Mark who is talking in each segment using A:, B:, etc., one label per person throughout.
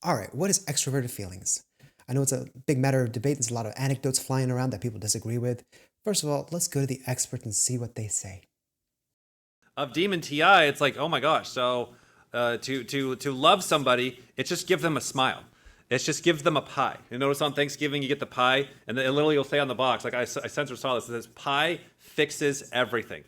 A: All right, what is extroverted feelings? I know it's a big matter of debate. There's a lot of anecdotes flying around that people disagree with. First of all, let's go to the experts and see what they say.
B: Of Demon TI, it's like, oh my gosh. So to love somebody, it's just give them a smile. It's just give them a pie. You notice on Thanksgiving you get the pie, and then it literally will say on the box, like I sensor saw this, it says pie fixes everything.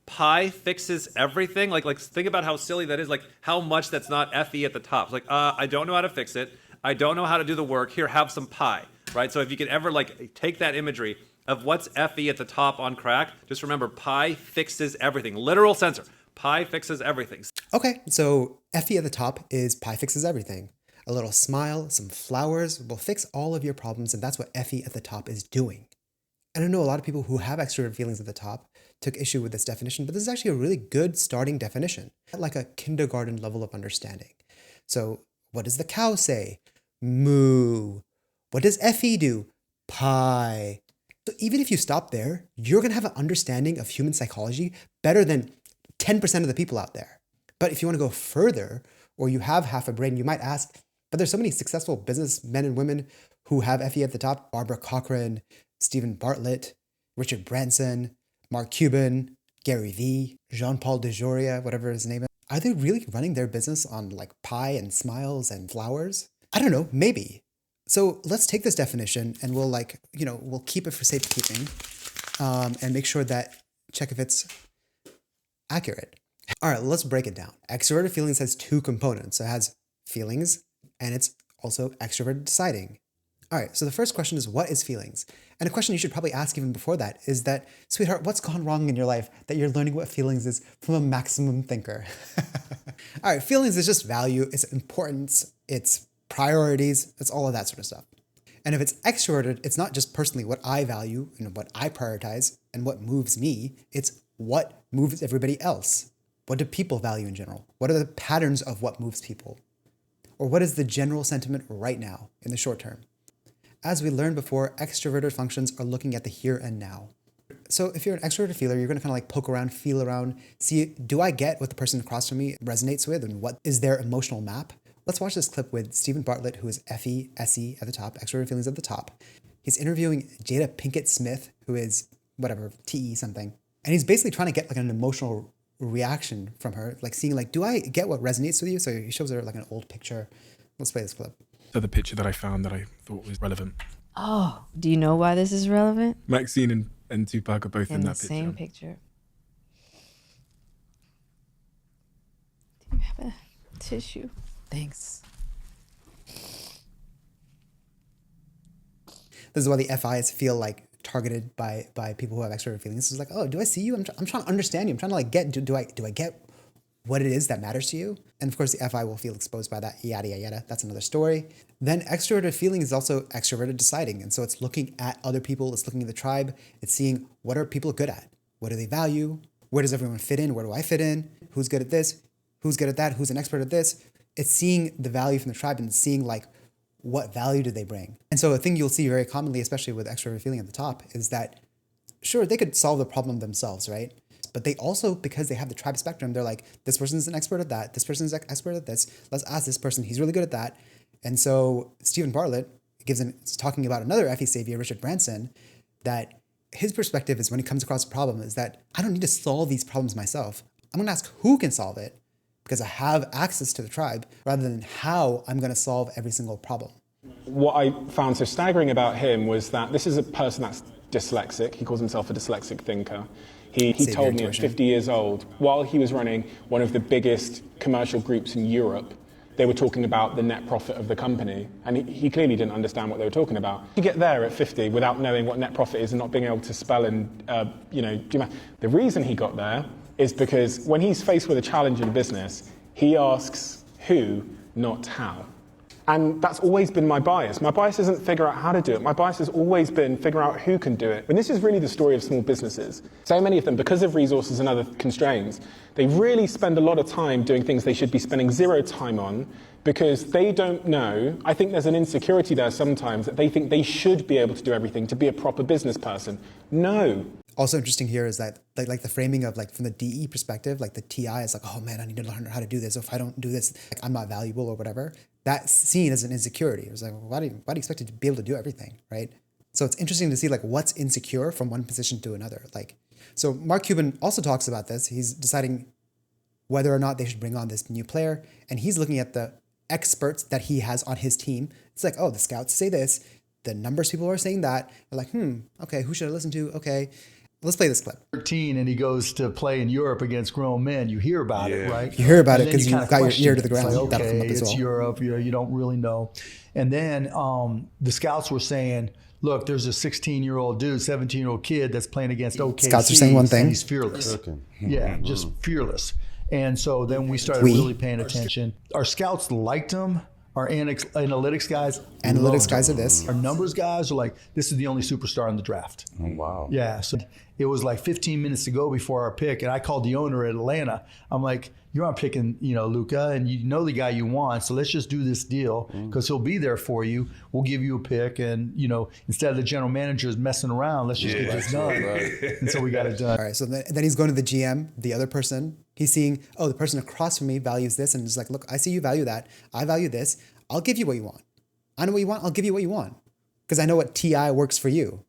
B: Pie fixes everything. Like think about how silly that is. Like how much that's not FE at the top. It's like I don't know how to fix it. I don't know how to do the work. Here, have some pie, right? So if you could ever like take that imagery of what's FE at the top on crack, just remember pie fixes everything. Literal sensor. Pie fixes everything.
A: Okay, so FE at the top is pie fixes everything. A little smile, some flowers will fix all of your problems, and that's what FE at the top is doing. And I know a lot of people who have extroverted feelings at the top took issue with this definition, but this is actually a really good starting definition, like a kindergarten level of understanding. So what does the cow say? Moo. What does FE do? Pie. So even if you stop there, you're going to have an understanding of human psychology better than 10% of the people out there. But if you want to go further, or you have half a brain, you might ask, but there's so many successful businessmen and women who have FE at the top: Barbara Cochran, Stephen Bartlett, Richard Branson, Mark Cuban, Gary Vee, Jean-Paul DeJoria, whatever his name is. Are they really running their business on like pie and smiles and flowers? I don't know, maybe. So let's take this definition and we'll we'll keep it for safekeeping and make sure that check if it's accurate. All right, let's break it down. Extroverted feelings has two components. So it has feelings and it's also extroverted deciding. All right, so the first question is, what is feelings? And a question you should probably ask even before that is that, sweetheart, what's gone wrong in your life that you're learning what feelings is from a maximum thinker? All right, feelings is just value, it's importance, it's priorities, it's all of that sort of stuff. And if it's extroverted, it's not just personally what I value and what I prioritize and what moves me, it's what moves everybody else. What do people value in general? What are the patterns of what moves people? Or what is the general sentiment right now in the short term? As we learned before, extroverted functions are looking at the here and now. So if you're an extroverted feeler, you're going to kind of like poke around, feel around, see, do I get what the person across from me resonates with and what is their emotional map? Let's watch this clip with Stephen Bartlett, who is FE, SE at the top, extroverted feelings at the top. He's interviewing Jada Pinkett Smith, who is whatever, TE something. And he's basically trying to get like an emotional reaction from her, like seeing like, do I get what resonates with you? So he shows her like an old picture. Let's play this clip.
C: So the picture that I found that I thought was relevant.
D: Oh, do you know why this is relevant?
C: Maxine and Tupac are both in that picture.
D: Same picture. Do you have a tissue? Thanks.
A: This is why the FIs feel like targeted by people who have extroverted feelings. It's like, oh, do I see you? I'm trying to understand you. I'm trying to like get, do I get what it is that matters to you? And of course the FI will feel exposed by that, yada, yada, yada. That's another story. Then extroverted feeling is also extroverted deciding. And so it's looking at other people, it's looking at the tribe, it's seeing what are people good at? What do they value? Where does everyone fit in? Where do I fit in? Who's good at this? Who's good at that? Who's an expert at this? It's seeing the value from the tribe and seeing like, what value do they bring? And so a thing you'll see very commonly, especially with extroverted feeling at the top, is that sure, they could solve the problem themselves, right? But they also, because they have the tribe spectrum, they're like, this person's an expert at that. This person's an expert at this. Let's ask this person. He's really good at that. And so Stephen Bartlett is talking about another FE savior, Richard Branson, that his perspective is when he comes across a problem is that I don't need to solve these problems myself. I'm going to ask who can solve it because I have access to the tribe rather than how I'm going to solve every single problem.
E: What I found so staggering about him was that this is a person that's dyslexic. He calls himself a dyslexic thinker. He told me at 50 years old, while he was running one of the biggest commercial groups in Europe, they were talking about the net profit of the company. And he clearly didn't understand what they were talking about. You get there at 50 without knowing what net profit is and not being able to spell and, do math. The reason he got there is because when he's faced with a challenge in business, he asks who, not how. And that's always been my bias. My bias isn't figure out how to do it. My bias has always been figure out who can do it. And this is really the story of small businesses. So many of them, because of resources and other constraints, they really spend a lot of time doing things they should be spending zero time on because they don't know. I think there's an insecurity there sometimes that they think they should be able to do everything to be a proper business person. No.
A: Also interesting here is that like the framing of like from the DE perspective, like the TI is like, oh man, I need to learn how to do this. So if I don't do this, like I'm not valuable or whatever. That's seen as an insecurity. It was like, well, why do you expect to be able to do everything, right? So it's interesting to see like what's insecure from one position to another. Like, so Mark Cuban also talks about this. He's deciding whether or not they should bring on this new player, and he's looking at the experts that he has on his team. It's like, oh, the scouts say this, the numbers people are saying that. They're like, okay, who should I listen to? Okay, let's play this clip.
F: 13 and he goes to play in Europe against grown men. You hear about it, right?
A: You hear about it because
F: you
A: you've got your ear to the
F: It's
A: ground.
F: like,
A: That'll come
F: okay,
A: up as
F: it's
A: well.
F: Europe. You don't really know. And then the scouts were saying, look, there's a 16-year-old dude, 17-year-old kid that's playing against OKC.
A: Scouts are saying one thing.
F: And he's fearless. Yeah, just fearless. And so then we started really paying attention. Our scouts liked him. Our analytics guys.
A: Analytics guys are this.
F: Our numbers guys are like, this is the only superstar in the draft.
G: Oh, wow.
F: Yeah. So it was like 15 minutes to go before our pick. And I called the owner at Atlanta. I'm like, you're not picking, Luka, and you know the guy you want. So let's just do this deal because he'll be there for you. We'll give you a pick. And, instead of the general managers messing around, let's just get this done. Right. And so we got it done.
A: All right. So then he's going to the GM, the other person. He's seeing, oh, the person across from me values this. And he's like, look, I see you value that. I value this. I'll give you what you want. I know what you want. I'll give you what you want. Because I know what TI works for you.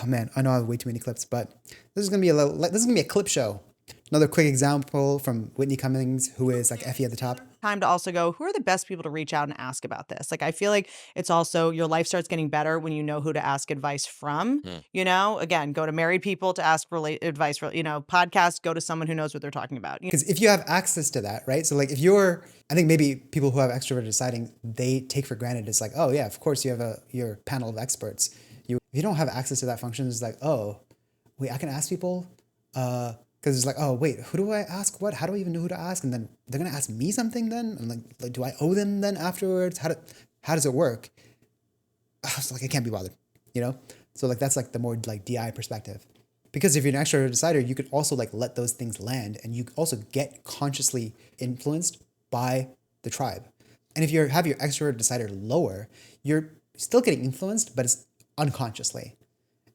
A: Oh man, I know I have way too many clips, but this is gonna be a clip show. Another quick example from Whitney Cummings, who is like Effie at the top.
H: Time to also go, who are the best people to reach out and ask about this? Like, I feel like it's also, your life starts getting better when you know who to ask advice from. Again, go to married people to ask for advice for, podcasts, go to someone who knows what they're talking about.
A: Because if you have access to that, right? So like I think maybe people who have extroverted deciding, they take for granted, it's like, oh yeah, of course you have your panel of experts. If you don't have access to that function, it's like, oh, wait, I can ask people? Because it's like, oh, wait, who do I ask what? How do I even know who to ask? And then they're going to ask me something then? And like, do I owe them then afterwards? How does it work? I was like, I can't be bothered, So like, that's like the more like DI perspective. Because if you're an extroverted decider, you could also like let those things land and you also get consciously influenced by the tribe. And if you have your extroverted decider lower, you're still getting influenced, but it's unconsciously.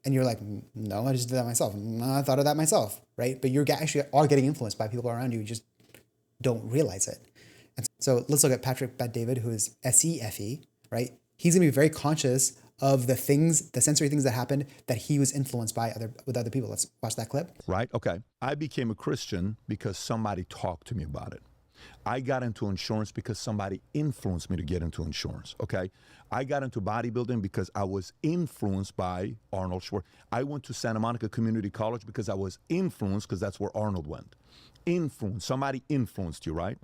A: And you're like, no, I just did that myself. No, I thought of that myself, right? But you're actually are getting influenced by people around you. You just don't realize it. And so let's look at Patrick Bet-David, who is SEFE, right? He's gonna be very conscious of the sensory things that happened that he was influenced by with other people. Let's watch that clip.
G: Right, okay. I became a Christian because somebody talked to me about it. I got into insurance because somebody influenced me to get into insurance, okay? I got into bodybuilding because I was influenced by Arnold Schwarzenegger. I went to Santa Monica Community College because I was influenced because that's where Arnold went. Somebody influenced you, right?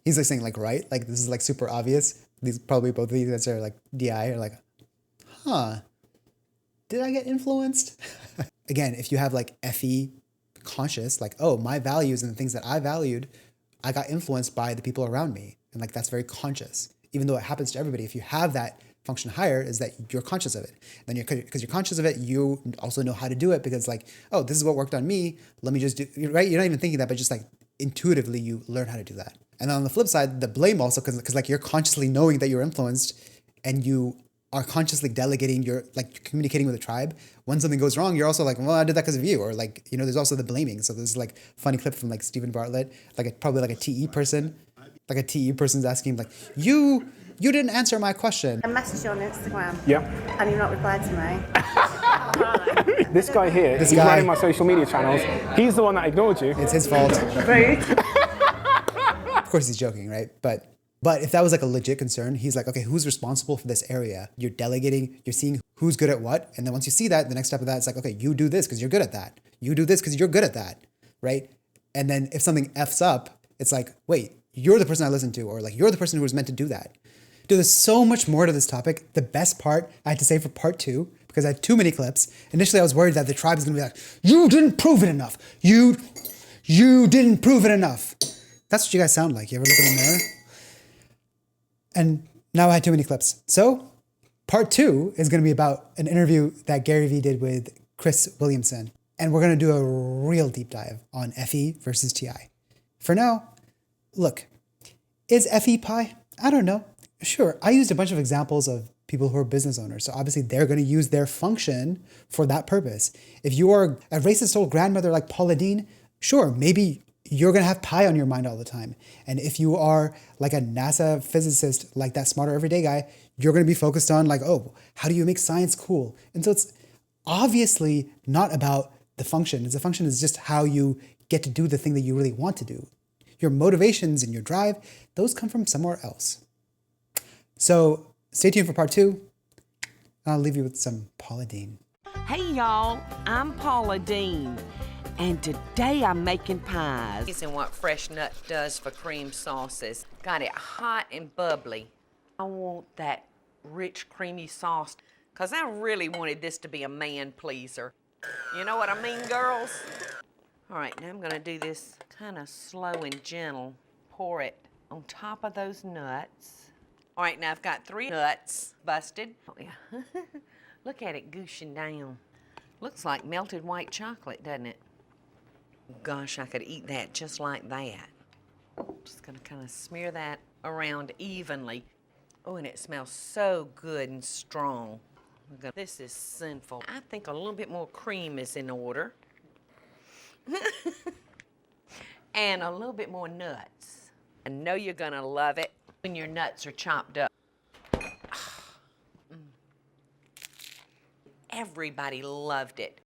A: He's like saying like, right? Like this is like super obvious. These probably both of these guys are like DI are like, did I get influenced? Again, if you have like FE conscious, like, oh, my values and the things that I valued, I got influenced by the people around me. And like, that's very conscious, even though it happens to everybody. If you have that function higher, is that you're conscious of it. Then because you're conscious of it, you also know how to do it because like, oh, this is what worked on me. Let me just do, right? You're not even thinking that, but just like intuitively you learn how to do that. And then on the flip side, the blame also, because like you're consciously knowing that you're influenced and you are consciously delegating your, like communicating with the tribe. When something goes wrong, you're also like, well, I did that because of you. Or like, there's also the blaming. So there's like funny clip from like Stephen Bartlett, probably like a TE person. Like a TE person's asking like, you didn't answer my question.
I: I messaged you on Instagram.
E: Yeah.
I: And you've not replied to me.
E: This guy here, he's running my social media channels. He's the one that ignored you.
A: It's his fault.
I: Rude.
A: Of course he's joking, right? But if that was like a legit concern, he's like, okay, who's responsible for this area? You're delegating, you're seeing who's good at what. And then once you see that, the next step of that is like, okay, you do this because you're good at that. You do this because you're good at that, right? And then if something F's up, it's like, wait, you're the person I listened to, or like, you're the person who was meant to do that. Dude, there's so much more to this topic. The best part, I had to say for part 2, because I had too many clips. Initially, I was worried that the tribe is gonna be like, you didn't prove it enough. You didn't prove it enough. That's what you guys sound like. You ever look in the mirror? And now I had too many clips. So part 2 is going to be about an interview that Gary Vee did with Chris Williamson. And we're going to do a real deep dive on FE versus TI. For now, look, is FE pi? I don't know. Sure, I used a bunch of examples of people who are business owners. So obviously they're going to use their function for that purpose. If you are a racist old grandmother like Paula Deen, sure, maybe you're going to have pie on your mind all the time. And if you are like a NASA physicist, like that smarter everyday guy, you're going to be focused on like, oh, how do you make science cool? And so it's obviously not about the function. The function is just how you get to do the thing that you really want to do. Your motivations and your drive, those come from somewhere else. So stay tuned for part 2. I'll leave you with some Paula Deen.
J: Hey y'all, I'm Paula Deen, and today I'm making pies.
K: And what fresh nut does for cream sauces. Got it hot and bubbly. I want that rich, creamy sauce, because I really wanted this to be a man pleaser. You know what I mean, girls? All right, now I'm gonna do this kind of slow and gentle. Pour it on top of those nuts. All right, now I've got 3 nuts busted. Oh, yeah. Look at it gooshing down. Looks like melted white chocolate, doesn't it? Gosh, I could eat that just like that. Just gonna kind of smear that around evenly. Oh, and it smells so good and strong. This is sinful. I think a little bit more cream is in order. And a little bit more nuts. I know you're gonna love it when your nuts are chopped up. Everybody loved it.